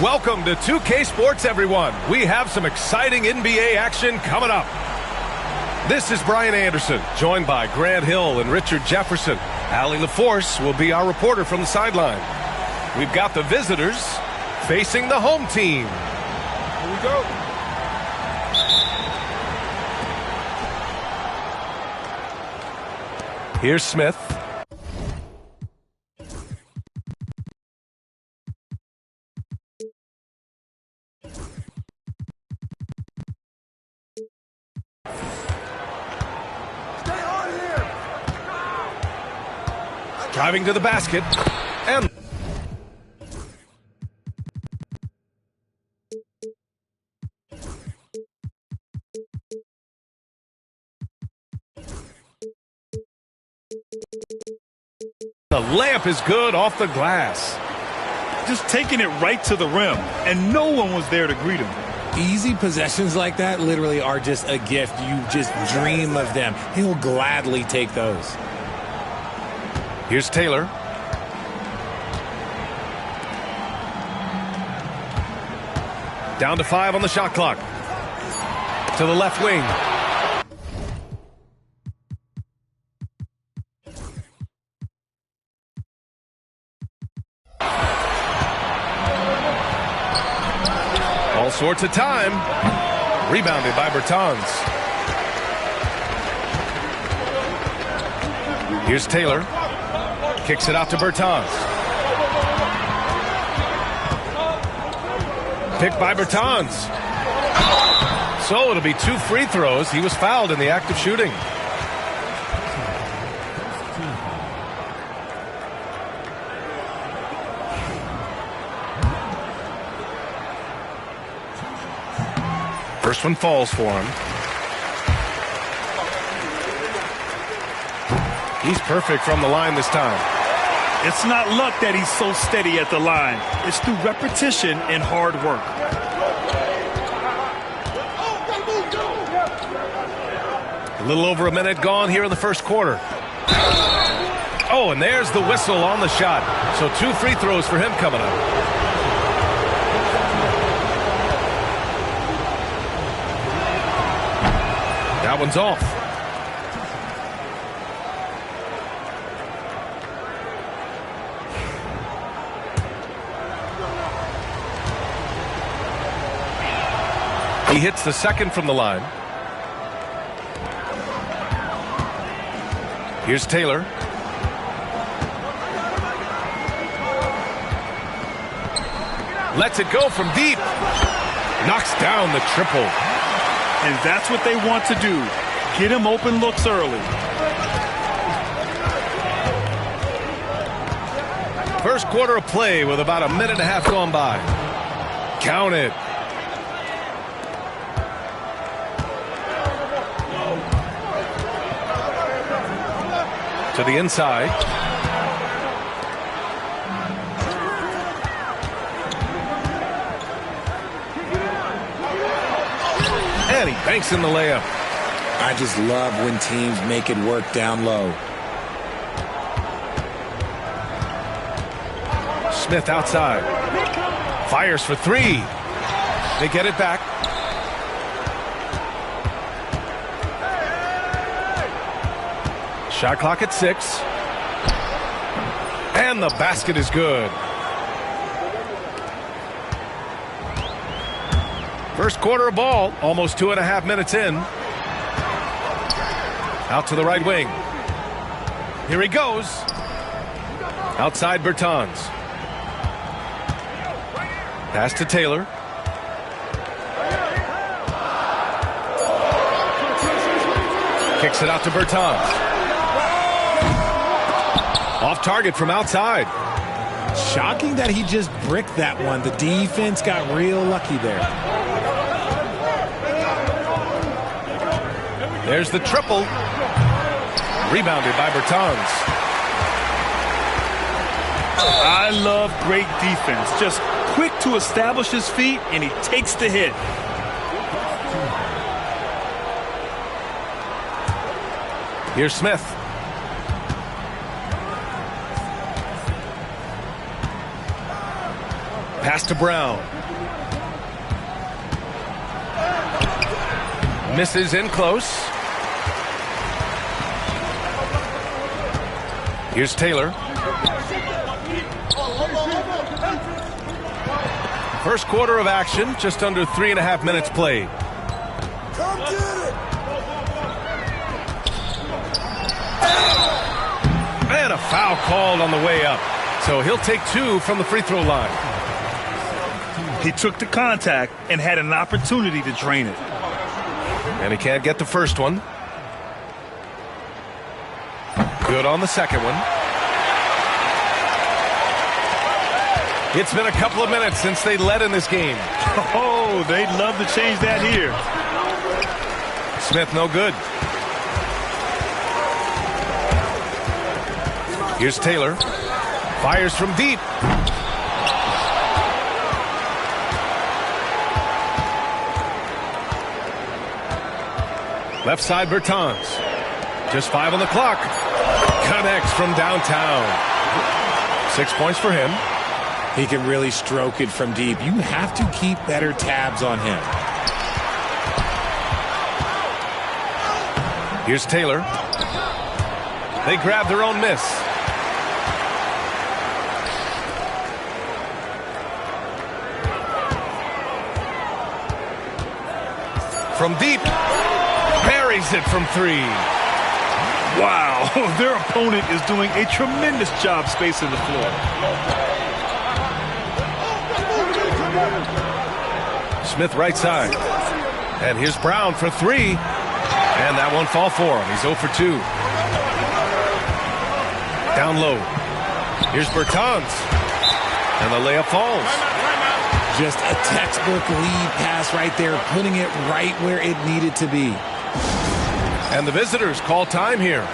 Welcome to 2K Sports, everyone. We have some exciting NBA action coming up. This is Brian Anderson, joined by Grant Hill and Richard Jefferson. Allie LaForce will be our reporter from the sideline. We've got the visitors facing the home team. Here we go. Here's Smith. Driving to the basket, and the layup is good off the glass. Just taking it right to the rim, and no one was there to greet him. Easy possessions like that literally are just a gift. You just dream of them. He'll gladly take those. Here's Taylor. Down to 5 on the shot clock. To the left wing. All sorts of time. Rebounded by Bertans. Here's Taylor. Kicks it out to Bertans. Picked by Bertans. So it'll be 2 free throws. He was fouled in the act of shooting. First one falls for him. He's perfect from the line this time. It's not luck that he's so steady at the line. It's through repetition and hard work. A little over a minute gone here in the first quarter. Oh, and there's the whistle on the shot. So 2 free throws for him coming up. That one's off. He hits the second from the line. Here's Taylor. Lets it go from deep. Knocks down the triple. And that's what they want to do. Get him open looks early. First quarter of play with about a minute and a half gone by. Count it. To the inside. And he banks in the layup. I just love when teams make it work down low. Smith outside. Fires for 3. They get it back. Shot clock at 6. And the basket is good. First quarter of ball, almost 2.5 minutes in. Out to the right wing. Here he goes. Outside Bertans. Pass to Taylor. Kicks it out to Bertans. Off target from outside. Shocking that he just bricked that one. The defense got real lucky there. There's the triple. Rebounded by Bertans. I love great defense. Just quick to establish his feet, and he takes the hit. Here's Smith. Pass to Brown. Misses in close. Here's Taylor. First quarter of action, just under 3.5 minutes played. Come get it. And a foul called on the way up. So he'll take 2 from the free throw line. He took the contact and had an opportunity to drain it. And he can't get the first one. Good on the second one. It's been a couple of minutes since they led in this game. Oh, they'd love to change that here. Smith no good. Here's Taylor. Fires from deep. Left side Bertans. Just 5 on the clock. Connects from downtown. 6 points for him. He can really stroke it from deep. You have to keep better tabs on him. Here's Taylor. They grab their own miss. From deep. Buries it from 3. Wow, their opponent is doing a tremendous job spacing the floor. Smith right side. And here's Brown for 3. And that won't fall for him. He's 0 for 2. Down low. Here's Bertans. And the layup falls. Just a textbook lead pass right there, putting it right where it needed to be. And the visitors call time here.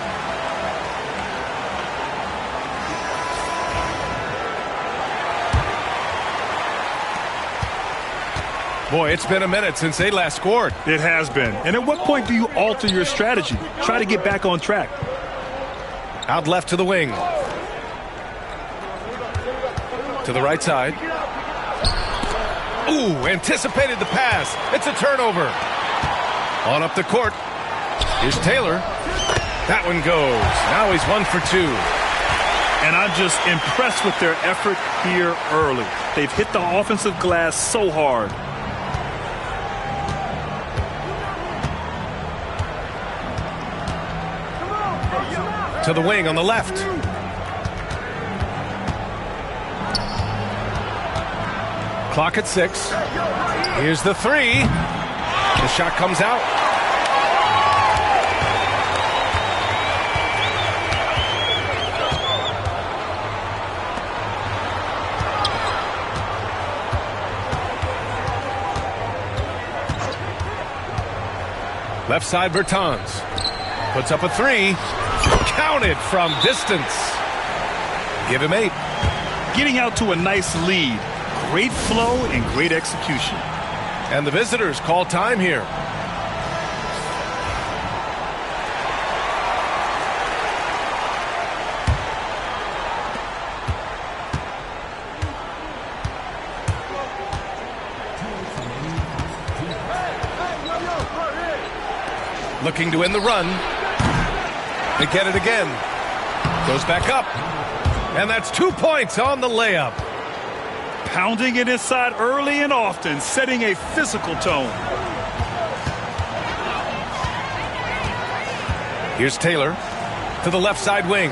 Boy, it's been a minute since they last scored. It has been. And at what point do you alter your strategy? Try to get back on track. Out left to the wing. To the right side. Ooh, anticipated the pass. It's a turnover. On up the court. Here's Taylor. That one goes. Now he's 1 for 2. And I'm just impressed with their effort here early. They've hit the offensive glass so hard. To the wing on the left. Clock at 6. Here's the 3. The shot comes out. Left side Bertans. Puts up a 3. Counted from distance. Give him 8. Getting out to a nice lead. Great flow and great execution. And the visitors call time here. Looking to win the run. They get it again. Goes back up. And that's 2 points on the layup. Pounding it inside early and often, setting a physical tone. Here's Taylor to the left side wing.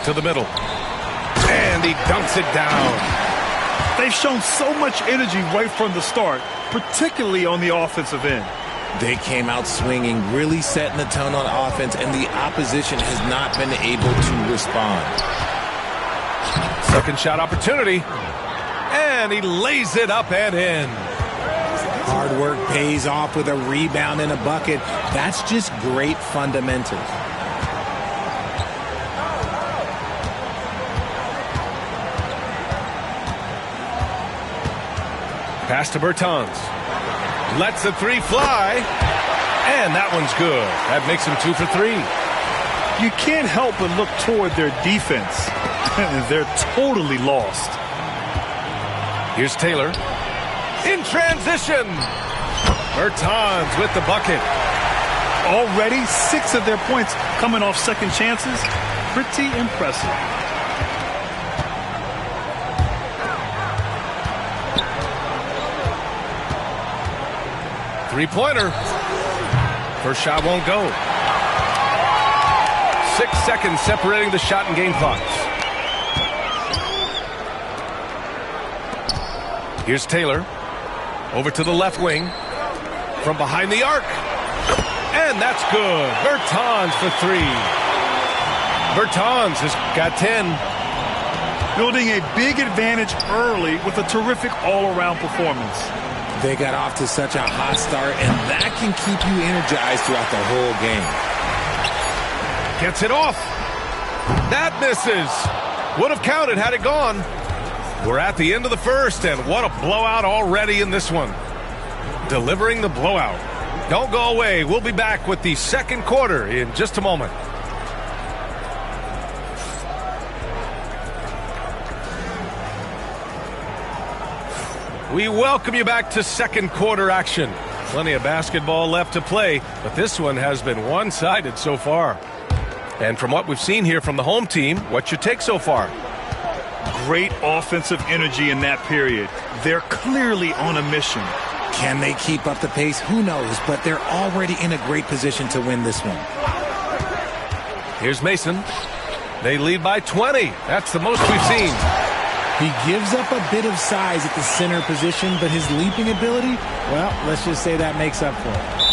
To the middle. And he dunks it down. They've shown so much energy right from the start, particularly on the offensive end. They came out swinging, really setting the tone on offense, and the opposition has not been able to respond. Second shot opportunity. And he lays it up and in. Hard work pays off with a rebound and a bucket. That's just great fundamentals. Pass to Bertans. Lets the 3 fly. And that one's good. That makes him 2 for 3. You can't help but look toward their defense. They're totally lost. Here's Taylor. In transition. Bertans with the bucket. Already 6 of their points coming off second chances. Pretty impressive. Three-pointer. First shot won't go. 6 seconds separating the shot and game clocks. Here's Taylor. Over to the left wing. From behind the arc. And that's good. Bertans for 3. Bertans has got 10. Building a big advantage early with a terrific all-around performance. They got off to such a hot start, and that can keep you energized throughout the whole game. Gets it off. That misses. Would have counted had it gone. We're at the end of the first, and what a blowout already in this one. Delivering the blowout. Don't go away. We'll be back with the second quarter in just a moment. We welcome you back to second quarter action. Plenty of basketball left to play, but this one has been one-sided so far. And from what we've seen here from the home team, what's your take so far? Great offensive energy in that period. They're clearly on a mission. Can they keep up the pace? Who knows, but they're already in a great position to win this one. Here's Mason. They lead by 20. That's the most we've seen. He gives up a bit of size at the center position, but his leaping ability, well, let's just say that makes up for it.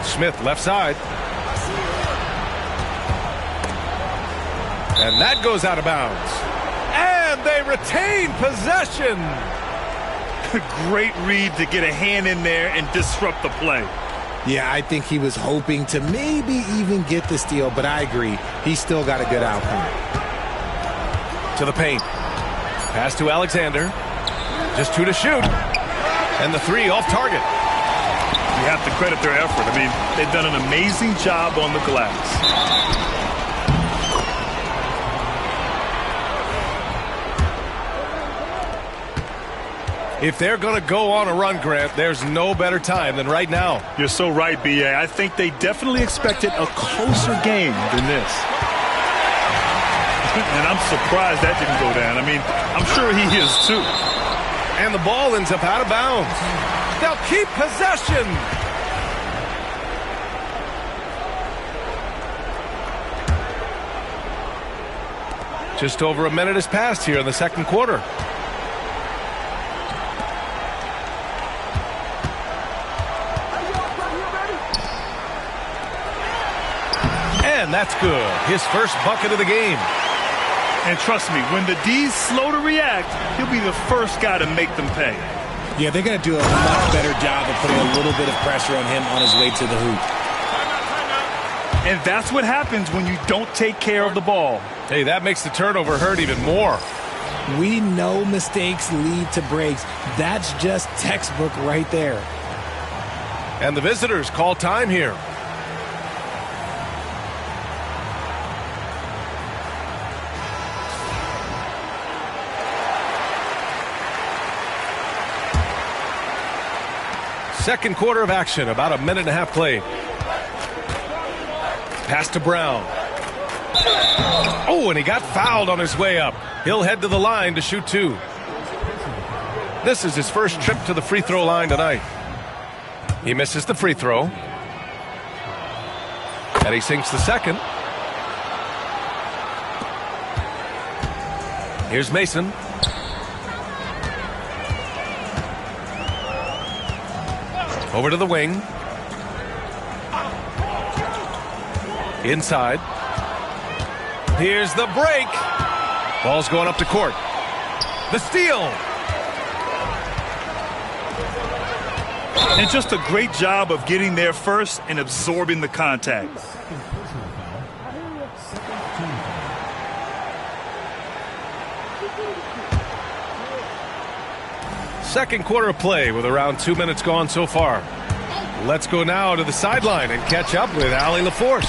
Smith left side. And that goes out of bounds. And they retain possession. Great read to get a hand in there and disrupt the play. Yeah, I think he was hoping to maybe even get the steal, but I agree. He's still got a good outcome. To the paint. Pass to Alexander. Just 2 to shoot. And the 3 off target. You have to credit their effort. I mean, they've done an amazing job on the glass. If they're going to go on a run, Grant, there's no better time than right now. You're so right, B.A. I think they definitely expected a closer game than this. And I'm surprised that didn't go down. I mean, I'm sure he is too. And the ball ends up out of bounds. They'll keep possession. Just over a minute has passed here in the second quarter. And that's good. His first bucket of the game. And trust me, when the D's slow to react, he'll be the first guy to make them pay. Yeah, they're going to do a much better job of putting a little bit of pressure on him on his way to the hoop. And that's what happens when you don't take care of the ball. Hey, that makes the turnover hurt even more. We know mistakes lead to breaks. That's just textbook right there. And the visitors call time here. Second quarter of action, about a minute and a half played. Pass to Brown. Oh, and he got fouled on his way up. He'll head to the line to shoot 2. This is his first trip to the free throw line tonight. He misses the free throw. And he sinks the second. Here's Mason. Over to the wing. Inside. Here's the break. Ball's going up to court. The steal. And just a great job of getting there first and absorbing the contact. Second quarter of play with around 2 minutes gone so far. Let's go now to the sideline and catch up with Allie LaForce.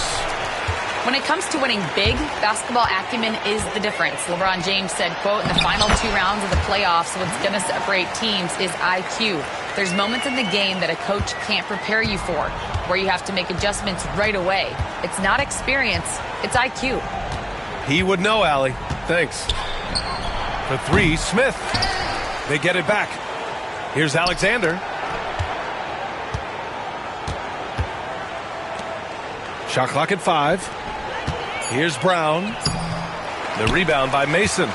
When it comes to winning big, basketball acumen is the difference. LeBron James said, quote, in the final 2 rounds of the playoffs, what's going to separate teams is IQ. There's moments in the game that a coach can't prepare you for, where you have to make adjustments right away. It's not experience, it's IQ. He would know, Allie. Thanks. For 3, Smith. They get it back. Here's Alexander. Shot clock at 5. Here's Brown. The rebound by Mason.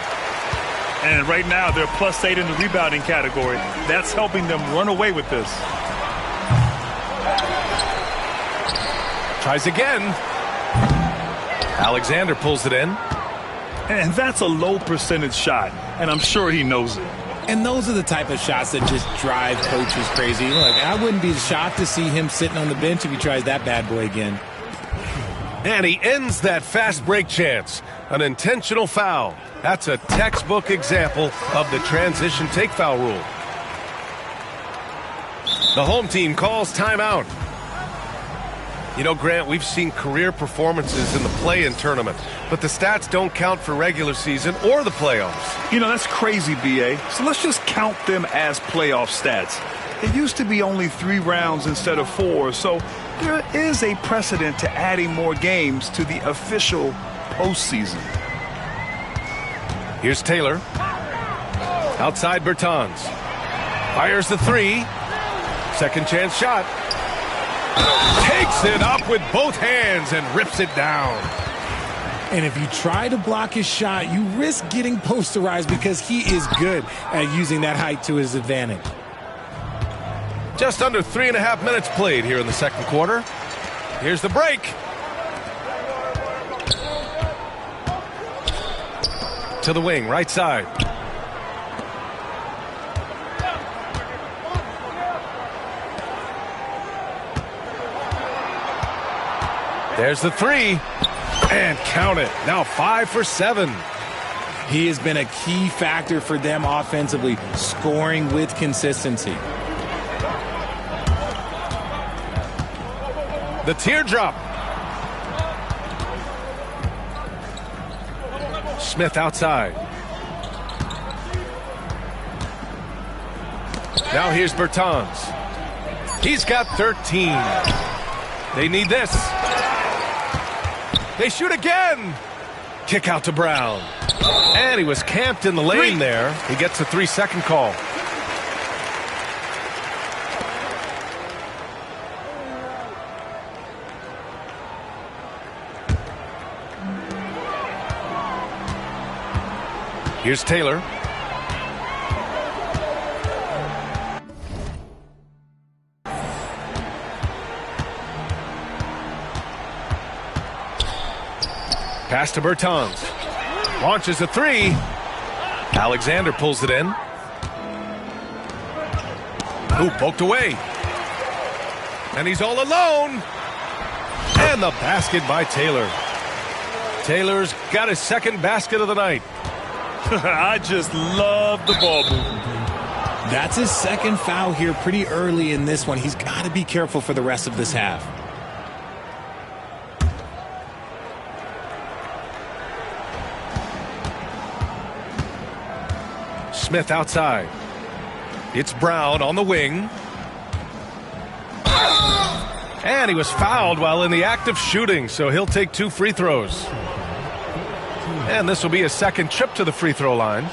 And right now they're +8 in the rebounding category. That's helping them run away with this. Tries again. Alexander pulls it in. And that's a low percentage shot, and I'm sure he knows it. And those are the type of shots that just drive coaches crazy. Look, I wouldn't be shocked to see him sitting on the bench if he tries that bad boy again. And he ends that fast break chance. An intentional foul. That's a textbook example of the transition take foul rule. The home team calls timeout. You know, Grant, we've seen career performances in the play-in tournament, but the stats don't count for regular season or the playoffs. You know, that's crazy, B.A. So let's just count them as playoff stats. It used to be only 3 rounds instead of 4, so there is a precedent to adding more games to the official postseason. Here's Taylor. Outside Bertans. Fires the 3. Second chance shot. Takes it up with both hands and rips it down. And if you try to block his shot, you risk getting posterized because he is good at using that height to his advantage. Just under 3.5 minutes played here in the second quarter. Here's the break. To the wing, right side. There's the 3. And count it. Now 5 for 7. He has been a key factor for them offensively, scoring with consistency. The teardrop. Smith outside. Now here's Bertans. He's got 13. They need this. They shoot again. Kick out to Brown. And he was camped in the lane there. He gets a 3-second call. Here's Taylor. Pass to Bertans. Launches a 3. Alexander pulls it in. Ooh, poked away. And he's all alone. And the basket by Taylor. Taylor's got his second basket of the night. I just love the ball movement. That's his second foul here pretty early in this one. He's got to be careful for the rest of this half. Smith outside. It's Brown on the wing. And he was fouled while in the act of shooting, so he'll take 2 free throws. And this will be his second trip to the free throw line.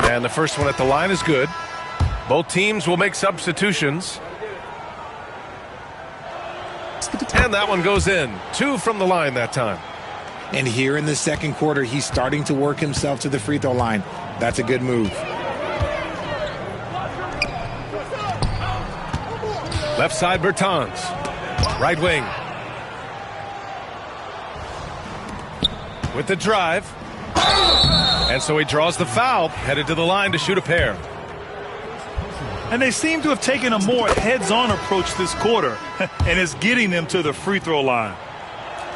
And the first one at the line is good. Both teams will make substitutions. And that one goes in. 2 from the line that time. And here in the second quarter, he's starting to work himself to the free throw line. That's a good move. Left side, Bertans. Right wing. With the drive. And so he draws the foul, headed to the line to shoot a pair. And they seem to have taken a more heads-on approach this quarter, and it's getting them to the free throw line.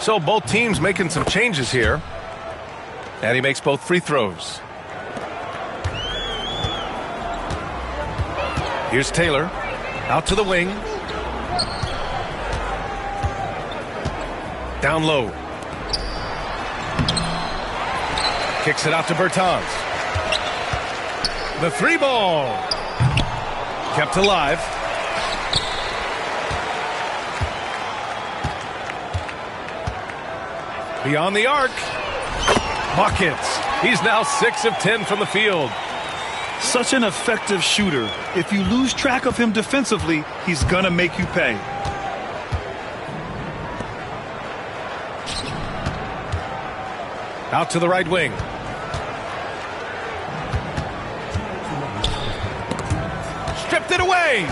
So both teams making some changes here. And he makes both free throws. Here's Taylor. Out to the wing. Down low. Kicks it out to Bertans. The three ball. Kept alive. Beyond the arc. Buckets. He's now 6 of 10 from the field. Such an effective shooter. If you lose track of him defensively, he's going to make you pay. Out to the right wing. Stripped it away.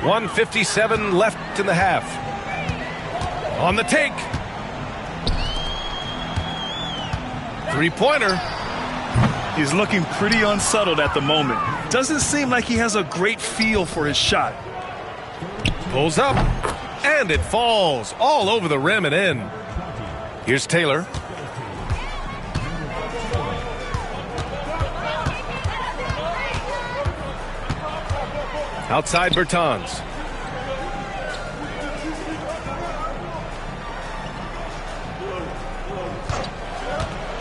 .157 left in the half. On the take. Three-pointer. He's looking pretty unsettled at the moment. Doesn't seem like he has a great feel for his shot. Pulls up, and it falls all over the rim and in. Here's Taylor. Outside Bertans.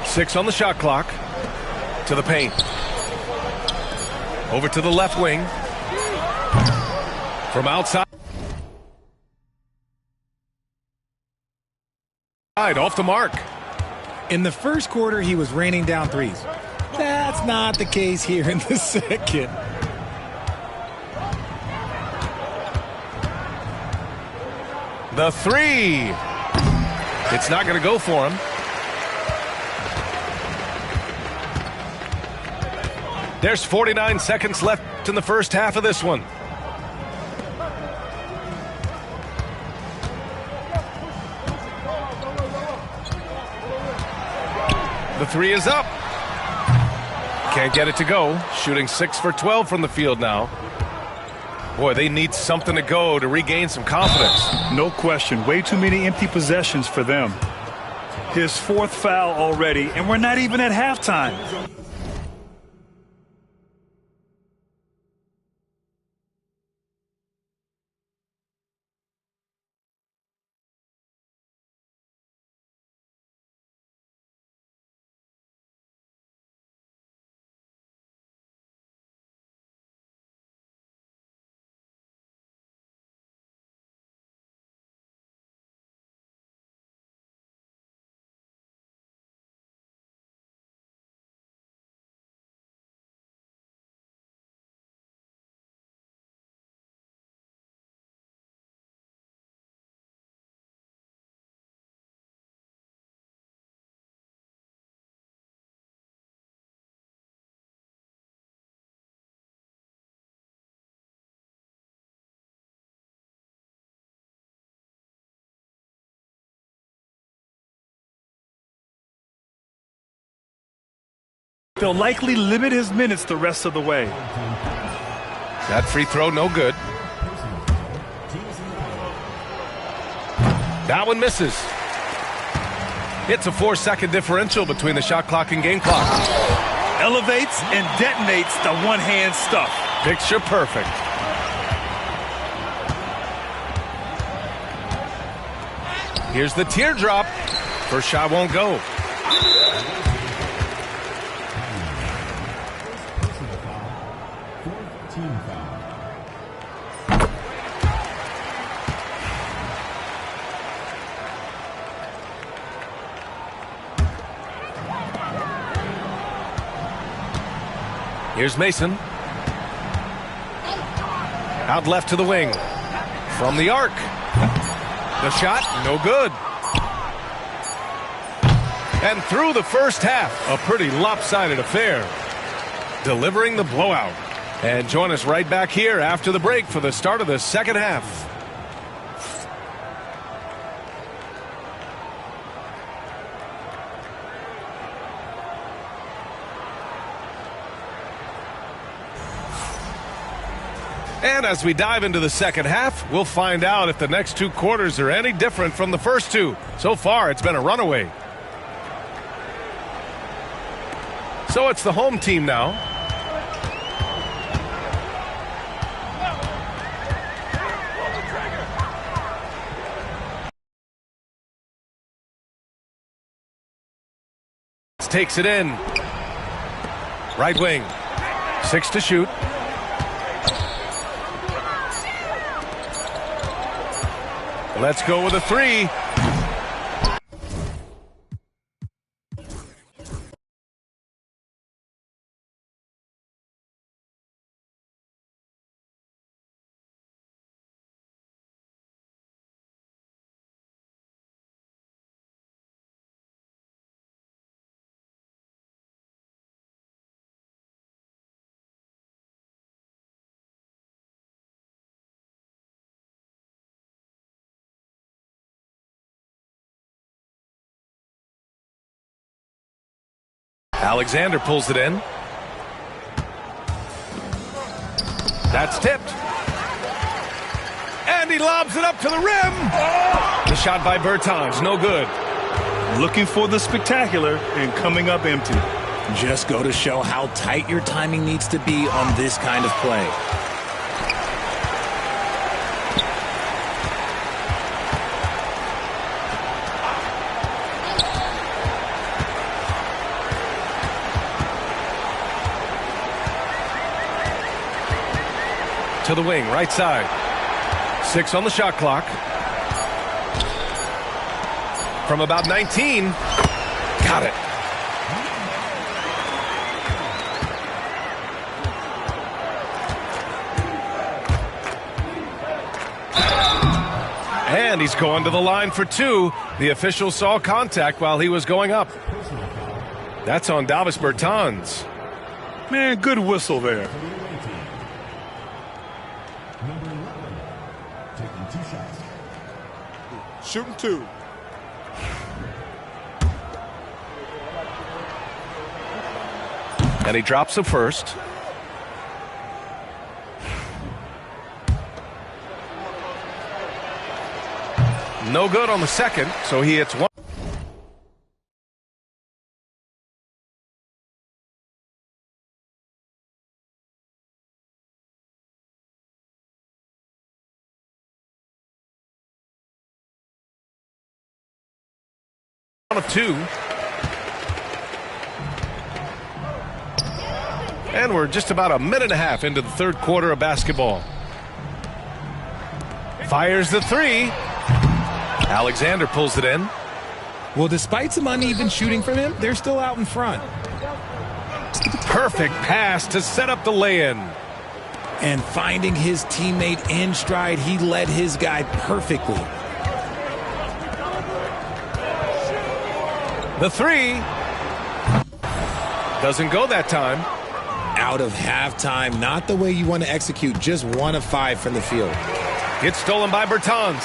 Six on the shot clock. To the paint. Over to the left wing. From outside. Off the mark. In the first quarter, he was raining down threes. That's not the case here in the second. The three. It's not going to go for him. There's 49 seconds left in the first half of this one. The three is up. Can't get it to go. Shooting 6 for 12 from the field now. Boy, they need something to go to regain some confidence. No question. Way too many empty possessions for them. His fourth foul already, and we're not even at halftime. They'll likely limit his minutes the rest of the way. That free throw, no good. That one misses. It's a 4-second differential between the shot clock and game clock. Elevates and detonates the one-hand stuff. Picture perfect. Here's the teardrop. First shot won't go. Here's Mason. Out left to the wing. From the arc. The shot, no good. And through the first half, a pretty lopsided affair. Delivering the blowout. And join us right back here after the break for the start of the second half. And as we dive into the second half, we'll find out if the next two quarters are any different from the first two. So far, it's been a runaway. So it's the home team now. Takes it in. Right wing. 6 to shoot. Let's go with a 3. Alexander pulls it in. That's tipped. And he lobs it up to the rim. The shot by Bertans, no good. Looking for the spectacular and coming up empty. Just go to show how tight your timing needs to be on this kind of play. To the wing, right side. 6 on the shot clock. From about 19. Got it. And he's going to the line for 2. The official saw contact while he was going up. That's on Davis Bertans. Man, good whistle there. Shooting 2. And he drops the first. No good on the second, so he hits 1. Of 2. And we're just about a minute and a half into the third quarter of basketball. Fires the 3. Alexander pulls it in. Well, despite some uneven shooting from him, they're still out in front. Perfect pass to set up the lay-in. And finding his teammate in stride, he led his guy perfectly. The 3 doesn't go that time. Out of halftime, not the way you want to execute, just 1 of 5 from the field. Gets stolen by Bertans.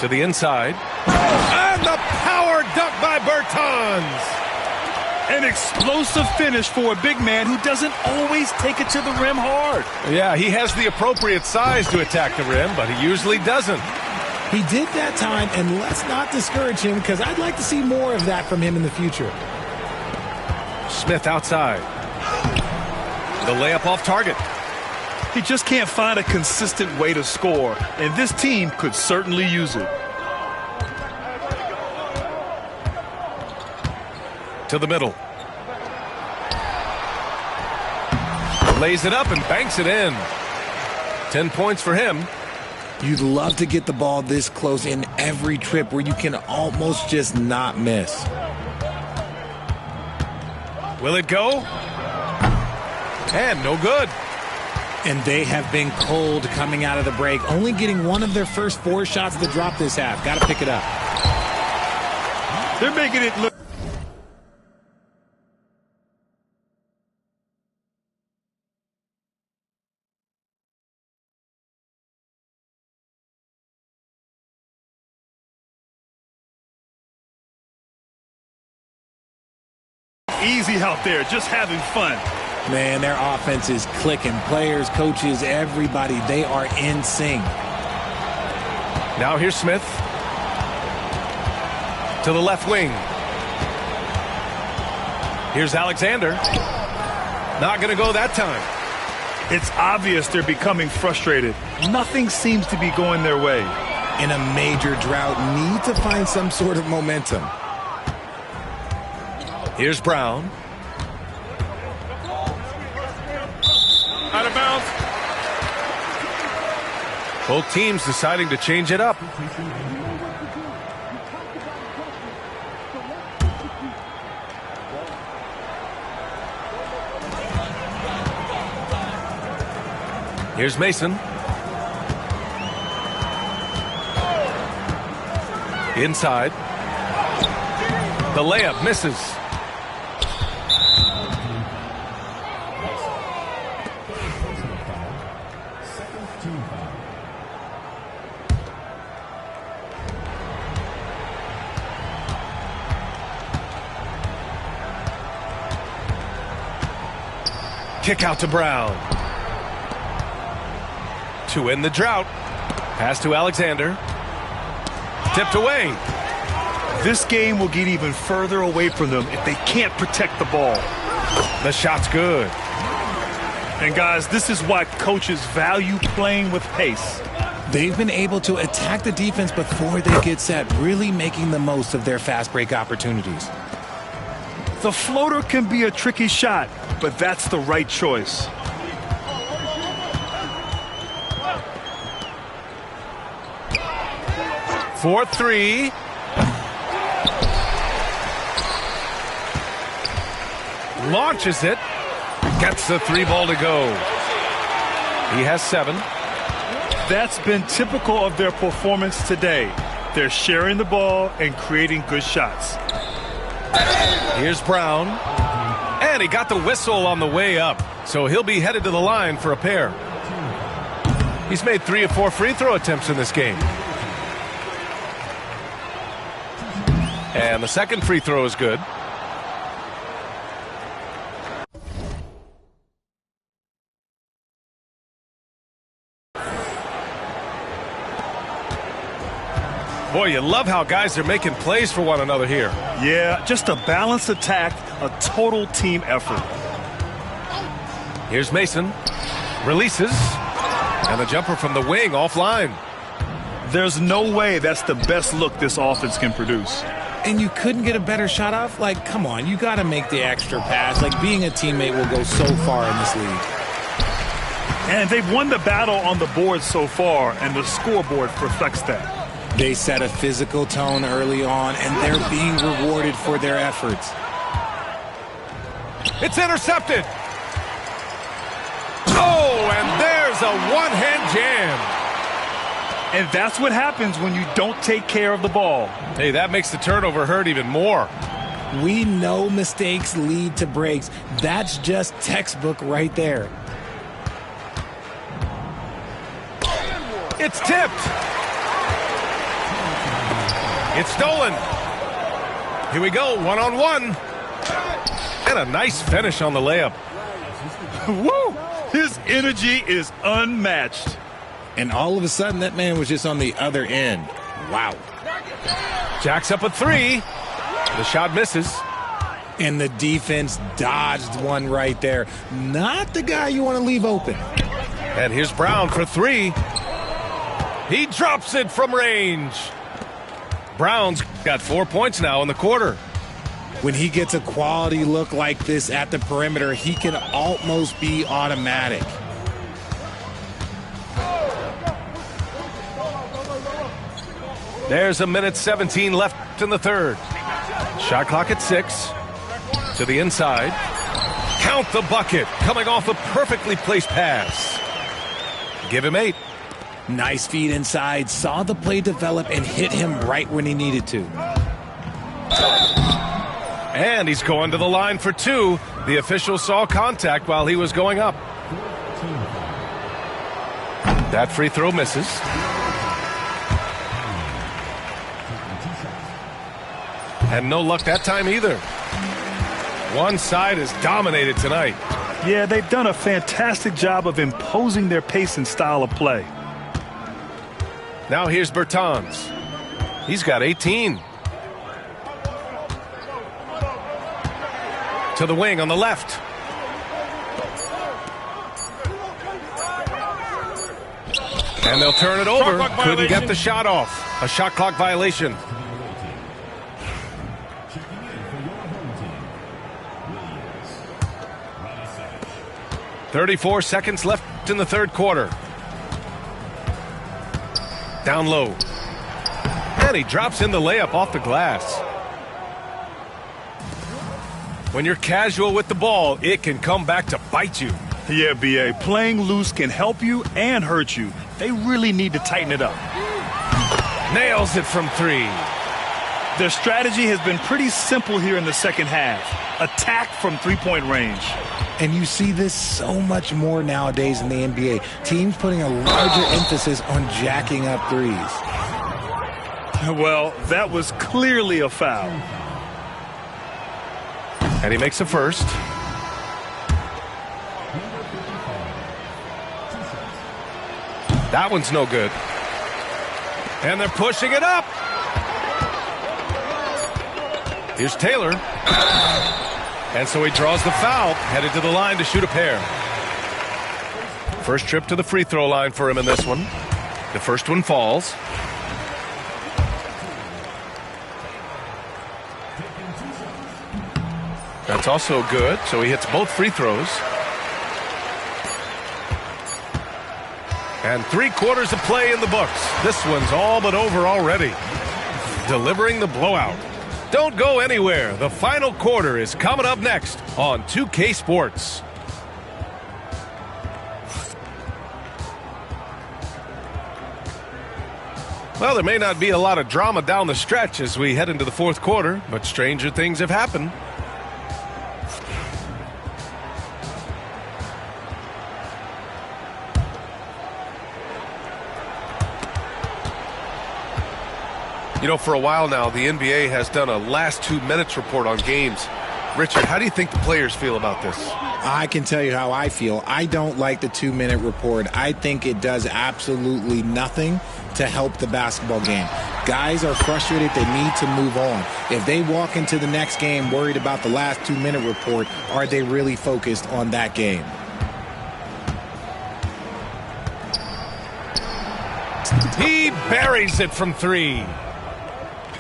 To the inside. And the power dunk by Bertans. An explosive finish for a big man who doesn't always take it to the rim hard. Yeah, he has the appropriate size to attack the rim, but he usually doesn't. He did that time, and let's not discourage him because I'd like to see more of that from him in the future. Smith outside. The layup off target. He just can't find a consistent way to score, and this team could certainly use it. To the middle. Lays it up and banks it in. 10 points for him. You'd love to get the ball this close in every trip where you can almost just not miss. Will it go? And no good. And they have been cold coming out of the break, only getting 1 of their first 4 shots of the drop this half. Got to pick it up. They're making it look easy out there, just having fun. Man, their offense is clicking. Players, coaches, everybody, they are in sync. Now here's Smith. To the left wing. Here's Alexander. Not going to go that time. It's obvious they're becoming frustrated. Nothing seems to be going their way. In a major drought, need to find some sort of momentum. Here's Brown. Out of bounds. Both teams deciding to change it up. Here's Mason. Inside. The layup misses. Kick out to Brown. To end the drought. Pass to Alexander. Tipped away. This game will get even further away from them if they can't protect the ball. The shot's good. And guys, this is why coaches value playing with pace. They've been able to attack the defense before they get set, really making the most of their fast break opportunities. The floater can be a tricky shot, but that's the right choice. For three. Launches it. Gets the three ball to go. He has 7. That's been typical of their performance today. They're sharing the ball and creating good shots. Here's Brown. And he got the whistle on the way up. So he'll be headed to the line for a pair. He's made 3 of 4 free throw attempts in this game. And the second free throw is good. Boy, you love how guys are making plays for one another here. Yeah, just a balanced attack, a total team effort. Here's Mason. Releases. And the jumper from the wing offline. There's no way that's the best look this offense can produce. And you couldn't get a better shot off? Like, come on, you got to make the extra pass. Like, being a teammate will go so far in this league. And they've won the battle on the board so far, and the scoreboard reflects that. They set a physical tone early on, and they're being rewarded for their efforts. It's intercepted. Oh, and there's a one-hand jam. And that's what happens when you don't take care of the ball. Hey, that makes the turnover hurt even more. We know mistakes lead to breaks. That's just textbook right there. It's tipped. It's stolen. Here we go, one-on-one. And a nice finish on the layup. Woo! His energy is unmatched. And all of a sudden, that man was just on the other end. Wow. Jacks up a 3. The shot misses. And the defense dodged one right there. Not the guy you want to leave open. And here's Brown for 3. He drops it from range. Brown's got 4 points now in the quarter. When he gets a quality look like this at the perimeter, he can almost be automatic. There's a minute 17 left in the third. Shot clock at 6. To the inside. Count the bucket. Coming off a perfectly placed pass. Give him 8. Nice feed inside. Saw the play develop and hit him right when he needed to. And he's going to the line for 2. The official saw contact while he was going up. That free throw misses. And no luck that time either. One side is dominated tonight. Yeah, they've done a fantastic job of imposing their pace and style of play. Now here's Bertans. He's got 18. To the wing on the left. And they'll turn it over. Couldn't get the shot off. A shot clock violation. .34 seconds left in the third quarter. Down low. And he drops in the layup off the glass. When you're casual with the ball, it can come back to bite you. Yeah, B.A. Playing loose can help you and hurt you. They really need to tighten it up. Nails it from three. Their strategy has been pretty simple here in the second half. Attack from three-point range. And you see this so much more nowadays in the NBA. Teams putting a larger emphasis on jacking up threes. Well, that was clearly a foul. And he makes a first. That one's no good. And they're pushing it up. Here's Taylor. And so he draws the foul, headed to the line to shoot a pair. First trip to the free throw line for him in this one. The first one falls. That's also good, so he hits both free throws. And 3/4 of play in the books. This one's all but over already. Delivering the blowout. Don't go anywhere. The final quarter is coming up next on 2K Sports. Well, there may not be a lot of drama down the stretch as we head into the fourth quarter, but stranger things have happened. You know, for a while now, the NBA has done a last 2 minutes report on games. Richard, how do you think the players feel about this? I can tell you how I feel. I don't like the 2-minute report. I think it does absolutely nothing to help the basketball game. Guys are frustrated. They need to move on. If they walk into the next game worried about the last 2-minute report, are they really focused on that game? He buries it from three.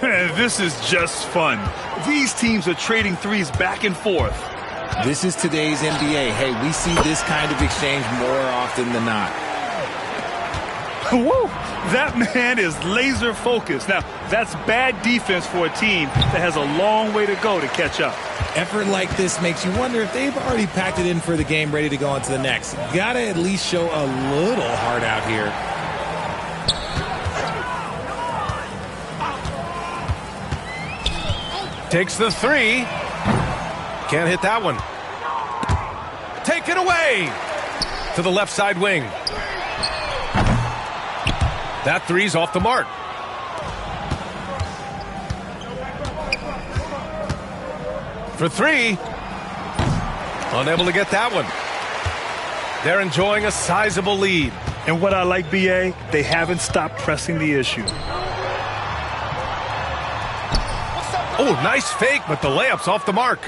This is just fun. These teams are trading threes back and forth. This is today's NBA. Hey, we see this kind of exchange more often than not. Woo! That man is laser focused. Now, that's bad defense for a team that has a long way to go to catch up. Effort like this makes you wonder if they've already packed it in for the game, ready to go on to the next. Gotta at least show a little heart out here. Takes the three. Can't hit that one. Taken away to the left side wing. That three's off the mark. For three. Unable to get that one. They're enjoying a sizable lead. And what I like, B.A., they haven't stopped pressing the issue. Oh, nice fake, but the layup's off the mark.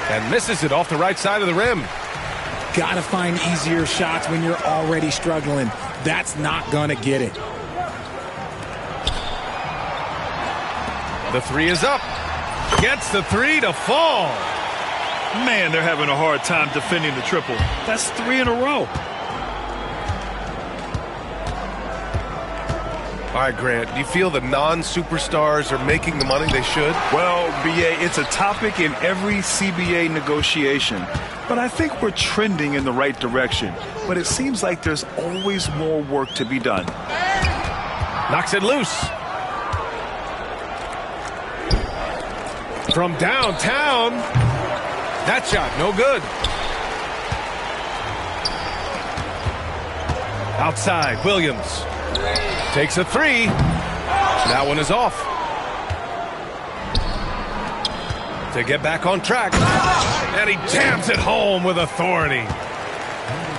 And misses it off the right side of the rim. Gotta find easier shots when you're already struggling. That's not gonna get it. The three is up. Gets the three to fall. Man, they're having a hard time defending the triple. That's 3 in a row. All right, Grant, do you feel the non-superstars are making the money they should? Well, B.A., it's a topic in every CBA negotiation. But I think we're trending in the right direction. But it seems like there's always more work to be done. Knocks it loose. From downtown. That shot, no good. Outside, Williams. Takes a three. That one is off. to get back on track. And he jams it home with authority.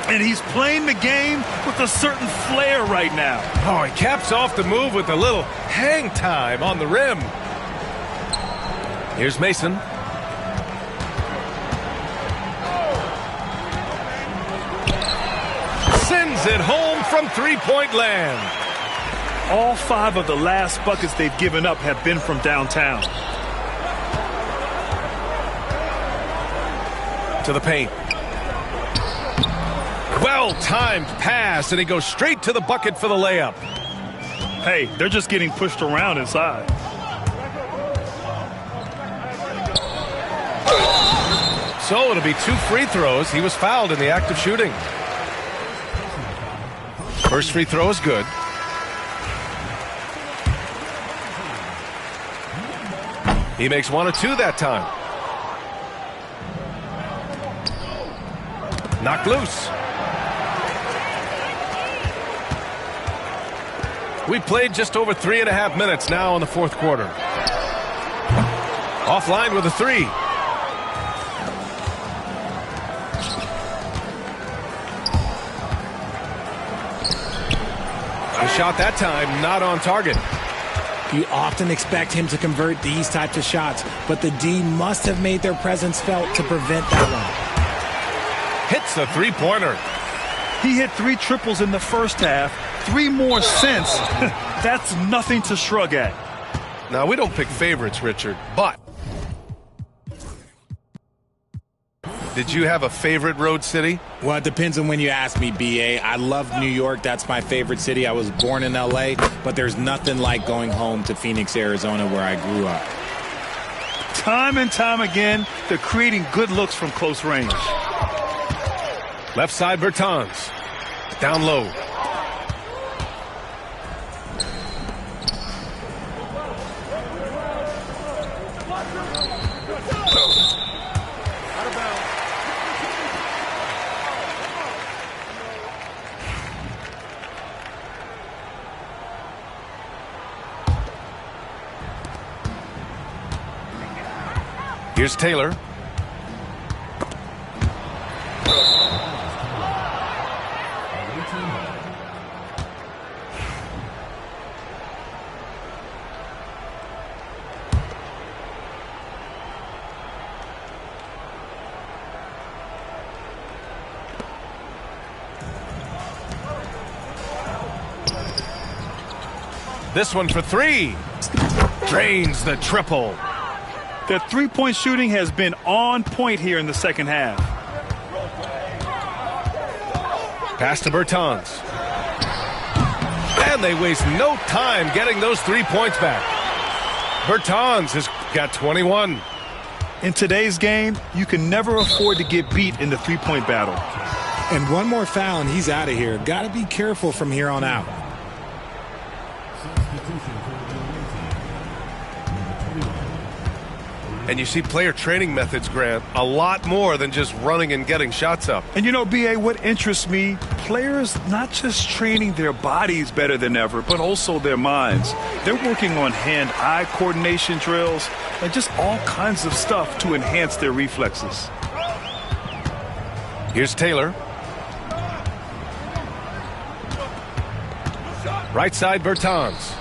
And he's playing the game with a certain flair right now. Oh, he caps off the move with a little hang time on the rim. Here's Mason. Sends it home from three-point land. All 5 of the last buckets they've given up have been from downtown. To the paint. Well-timed pass, and he goes straight to the bucket for the layup. Hey, they're just getting pushed around inside. So it'll be 2 free throws. He was fouled in the act of shooting. First free throw is good. He makes 1 of 2 that time. Knocked loose. We played just over 3.5 minutes now in the fourth quarter. Offline with a 3. The shot that time not on target. You often expect him to convert these types of shots, but the D must have made their presence felt to prevent that one. Hits a three-pointer. He hit 3 triples in the first half, 3 more since. That's nothing to shrug at. Now, we don't pick favorites, Richard, but did you have a favorite road city? Well, it depends on when you ask me, B.A. I love New York. That's my favorite city. I was born in L.A., but there's nothing like going home to Phoenix, Arizona, where I grew up. Time and time again, they're creating good looks from close range. Left side, Bertans. Down low. Here's Taylor. This one for 3. Drains the triple. Their three-point shooting has been on point here in the second half. Pass to Bertans. And they waste no time getting those 3 points back. Bertans has got 21. In today's game, you can never afford to get beat in the three-point battle. And one more foul and he's out of here. Got to be careful from here on out. And you see player training methods, Grant, a lot more than just running and getting shots up. And you know, B.A., what interests me, players not just training their bodies better than ever, but also their minds. They're working on hand-eye coordination drills and just all kinds of stuff to enhance their reflexes. Here's Taylor. Right side, Bertans.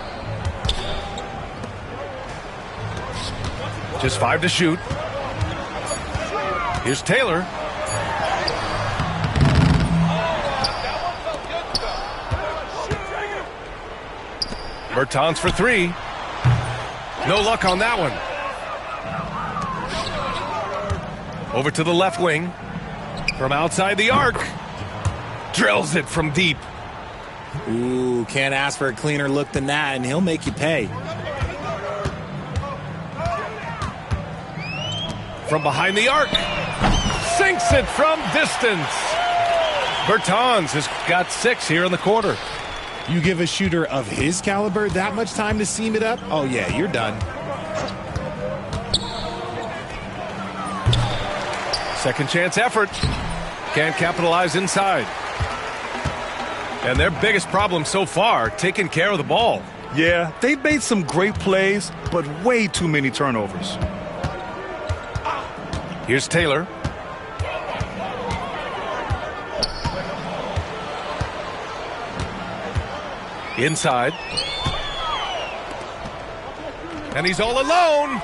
Just 5 to shoot. Here's Taylor. Bertans for 3. No luck on that one. Over to the left wing. From outside the arc. Drills it from deep. Ooh, can't ask for a cleaner look than that, and he'll make you pay. From behind the arc. Sinks it from distance. Bertans has got 6 here in the quarter. You give a shooter of his caliber that much time to seam it up? Oh, yeah, you're done. Second chance effort. Can't capitalize inside. And their biggest problem so far, taking care of the ball. Yeah, they've made some great plays, but way too many turnovers. Here's Taylor. Inside. And he's all alone.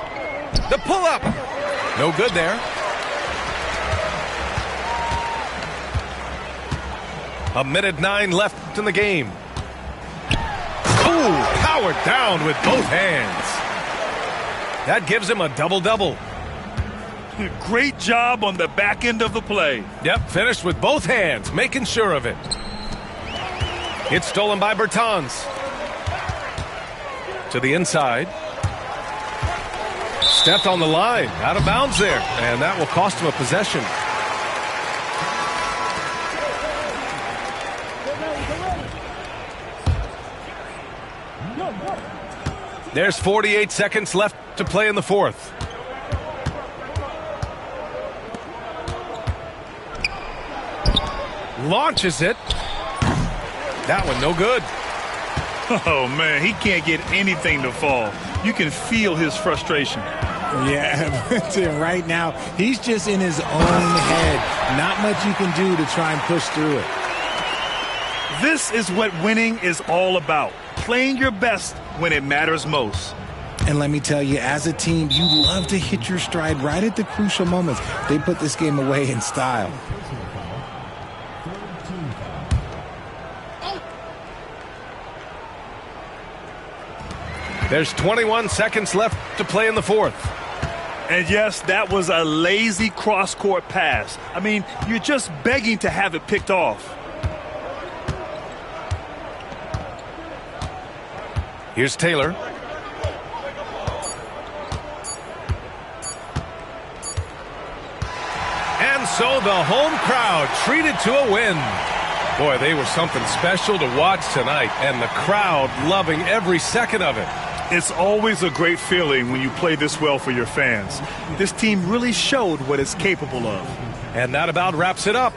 The pull-up. No good there. A minute 9 left in the game. Ooh, powered down with both hands. That gives him a double-double. Great job on the back end of the play. Yep, finished with both hands, making sure of it. It's stolen by Bertans. To the inside. Stepped on the line, out of bounds there, and that will cost him a possession. There's 48 seconds left to play in the fourth. Launches it. That one no good. Oh, man, he can't get anything to fall. You can feel his frustration. Yeah, right now, he's just in his own head. Not much you can do to try and push through it. This is what winning is all about. Playing your best when it matters most. And let me tell you, as a team, you love to hit your stride right at the crucial moments. They put this game away in style. There's 21 seconds left to play in the fourth. And yes, that was a lazy cross-court pass. I mean, you're just begging to have it picked off. Here's Taylor. And so the home crowd treated to a win. Boy, they were something special to watch tonight, and the crowd loving every second of it. It's always a great feeling when you play this well for your fans. This team really showed what it's capable of. And that about wraps it up.